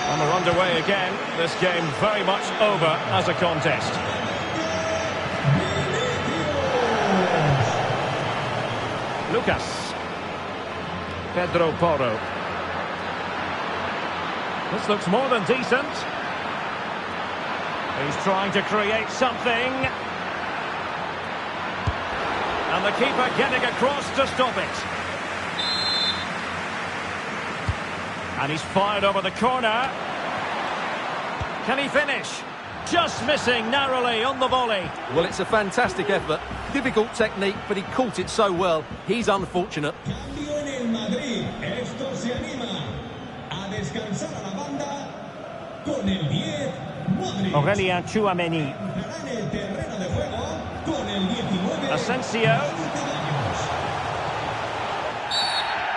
And we're underway again. This game very much over as a contest. Lucas. Pedro Porro. This looks more than decent. He's trying to create something. And the keeper getting across to stop it. And he's fired over the corner. Can he finish? Just missing narrowly on the volley. Well, it's a fantastic effort. Difficult technique, but he caught it so well. He's unfortunate. Cambio en el Madrid. Esto se anima a descansar a la banda con el 10, Modric. Aurélien Tchouaméni. Entrará en el terreno de juego con el 19, Asensio.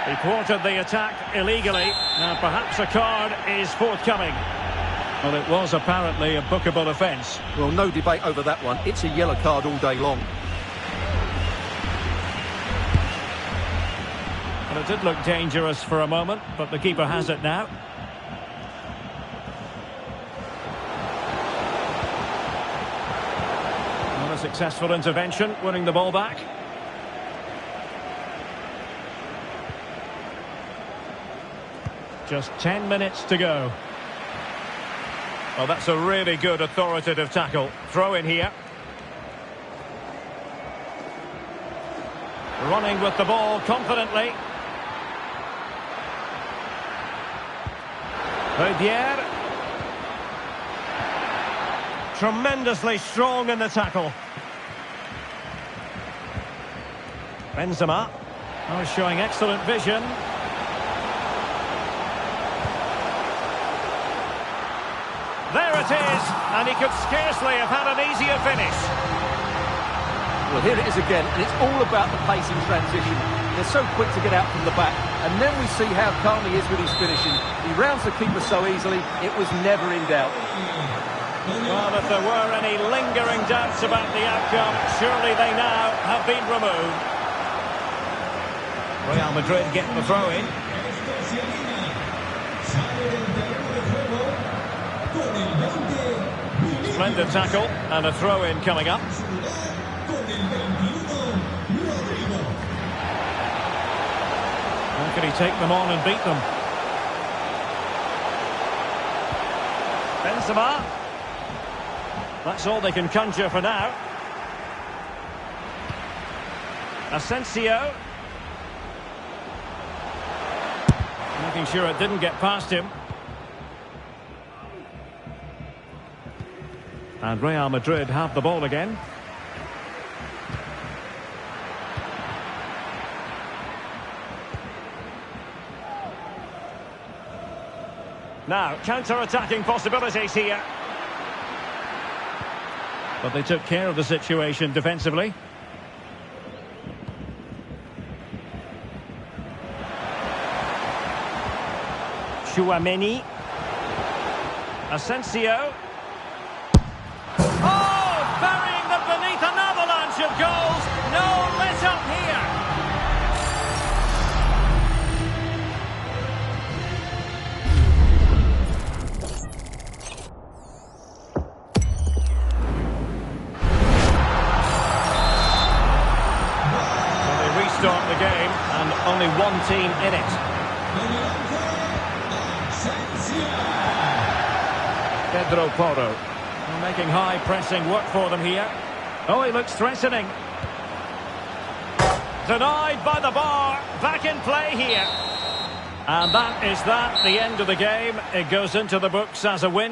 He thwarted the attack illegally. Now perhaps a card is forthcoming. Well, it was apparently a bookable offence. Well, no debate over that one. It's a yellow card all day long. Well, it did look dangerous for a moment, but the keeper has it now. Well, a successful intervention, winning the ball back. Just 10 minutes to go. Well, that's a really good authoritative tackle. Throw in here. Running with the ball confidently. Rivière. Tremendously strong in the tackle. Benzema. Oh, showing excellent vision. There it is, and he could scarcely have had an easier finish. Well, here it is again, and it's all about the pace in transition. They're so quick to get out from the back, and then we see how calm he is with his finishing. He rounds the keeper so easily, it was never in doubt. Well, if there were any lingering doubts about the outcome, surely they now have been removed. Real Madrid getting the throw in. esto se anima. Sale del terreno de juego con el 20, Splendid tackle, and a throw in coming up. su lugar con el 21, Rodrigo. How can he take them on and beat them? Benzema. That's all they can conjure for now. Asensio. Making sure it didn't get past him. And Real Madrid have the ball again. Now, counter-attacking possibilities here. But they took care of the situation defensively. Tchouaméni. Asensio. Oh, burying them beneath an avalanche of goals. No let up here. start the game, and only one team in it. Pedro Porro. Making high pressing work for them here. Oh, he looks threatening. Denied by the bar. Back in play here. And that is that. The end of the game. It goes into the books as a win.